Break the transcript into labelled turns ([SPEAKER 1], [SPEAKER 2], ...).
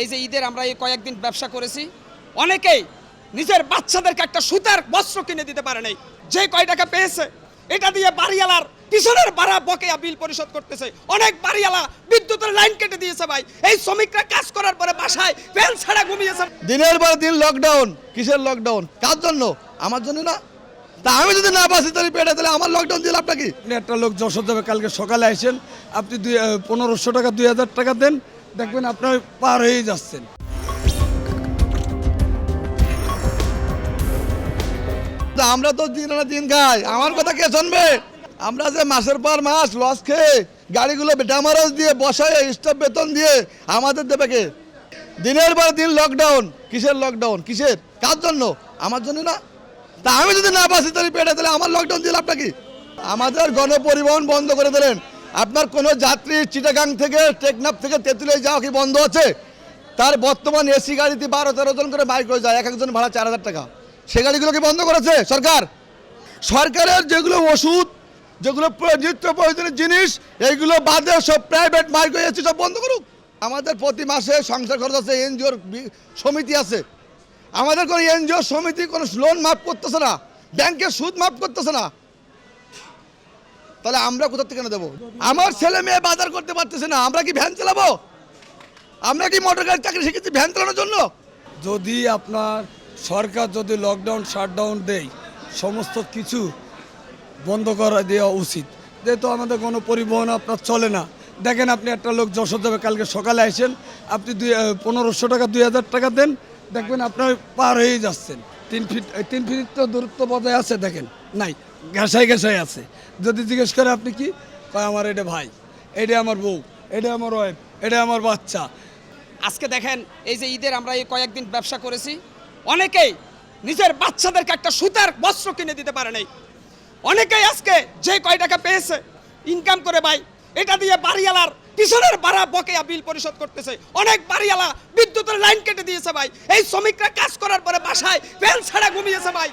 [SPEAKER 1] এই যে ঈদের আমরা এই কয়েকদিন ব্যবসা করেছি, অনেকেই নিজের বাচ্চাদেরকে একটা সুতার বস্ত্র কিনে দিতে পারে নাই। যে কয় টাকা পেয়েছে এটা দিয়ে বাড়িওয়ালার পিছনের ভাড়া বকেয়া বিল পরিশোধ করতেছে। অনেক বাড়িওয়ালা বিদ্যুতের লাইন কেটে দিয়েছে ভাই। এই শ্রমিকরা কাজ করার পরে বাসায় ফ্যান ছাড়া ঘুমিয়েছে।
[SPEAKER 2] দিনের পর দিন লকডাউন। কিসের লকডাউন? কার জন্য? আমার জন্য না। তা আমি যদি না বাঁচি তাহলে পেটে, তাহলে আমার লকডাউন দিল আপনার কি?
[SPEAKER 3] একটা লোক যশোর যাবে, কালকে সকালে আসেন, আপনি 1500 টাকা 2000 টাকা দেন, দেখবেন আপনার পার হয়ে যাচ্ছেন।
[SPEAKER 2] আমরা তো দিন আনা দিন খাই, আমার কথা কে শুনবে? আমরা যে মাসের পর মাস লস খেয়ে গাড়িগুলো ড্যামারেজ দিয়ে বসায় স্টাফ বেতন দিয়ে আমাদের দেবে কে? দিনের পর দিন লকডাউন। কিসের লকডাউন? কিসের? কার জন্য? আমার জন্য না। তা আমি যদি না বাঁচি তাহলে পেটে, তাহলে আমার লকডাউন দিল আপনার কি? আমাদের গণপরিবহন বন্ধ করে দিলেন। আপনার কোনো যাত্রী চিটাগাং থেকে টেকনাফ থেকে তেঁতুলিয়া যাওয়া কি বন্ধ আছে? তার বর্তমান এসি গাড়িতে 12-13 জন করে বাইক হয়ে যায়, এক একজন ভাড়া 4000 টাকা। সে গাড়িগুলোকে বন্ধ করেছে সরকার। সরকারের যেগুলো ওষুধ, যেগুলো নিত্য প্রয়োজনীয় জিনিস, এইগুলো বাদে সব প্রাইভেট মার্ক হয়ে যাচ্ছে, সব বন্ধ করুক। আমাদের প্রতি মাসে সংসার খরচ আছে, এনজিওর সমিতি আছে। আমাদের কোনো এনজিও সমিতি কোনো লোন মাফ করতেছে না, ব্যাংকের সুদ মাফ করতেছে না। তাহলে আমরা কোথা থেকে দেবো? আমার ছেলে মেয়ে বাজার করতে পারতেছে না, আমরা কি ভ্যান চালাবো? আমরা কি মোটর গাড়ির চাকরি শিখেছি ভ্যান চালানোর জন্য?
[SPEAKER 3] যদি আপনার সরকার যদি লকডাউন শাটডাউন দেয়, সমস্ত কিছু বন্ধ করে দেওয়া উচিত। যেহেতু আমাদের কোনো পরিবহন আপনার চলে না। দেখেন, আপনি একটা লোক যশোর যাবে, কালকে সকালে আসেন, আপনি 1500 টাকা 2000 টাকা দেন, দেখবেন আপনার পার হয়ে যাচ্ছেন। 3 ফিট তো দূরত্ব বজায় আছে, দেখেন নাই, ঘাসায় ঘাসায় আছে। যদি জিজ্ঞেস করে আপনি কি কয়, আমার এটা ভাই, এটা আমার বউ, এটা আমার ওয়াইফ, এটা আমার বাচ্চা।
[SPEAKER 1] আজকে দেখেন, এই যে ঈদের আমরা এই কয়েকদিন ব্যবসা করেছি, অনেকেই নিজের বাচ্চাদেরকে একটা সুতার বস্ত্র কিনে দিতে পারে নাই। অনেকেই আজকে যে কয় টাকা পেয়েছে ইনকাম করে ভাই, এটা দিয়ে বাড়িওয়ালার পিছনের ভাড়া বকেয়া বিল পরিশোধ করতেছে। অনেক বাড়িওয়ালা বিদ্যুতের লাইন কেটে দিয়েছে ভাই। এই শ্রমিকরা কাজ করার পরে বাসায় ফ্যান ছাড়া ঘুমিয়েছে ভাই।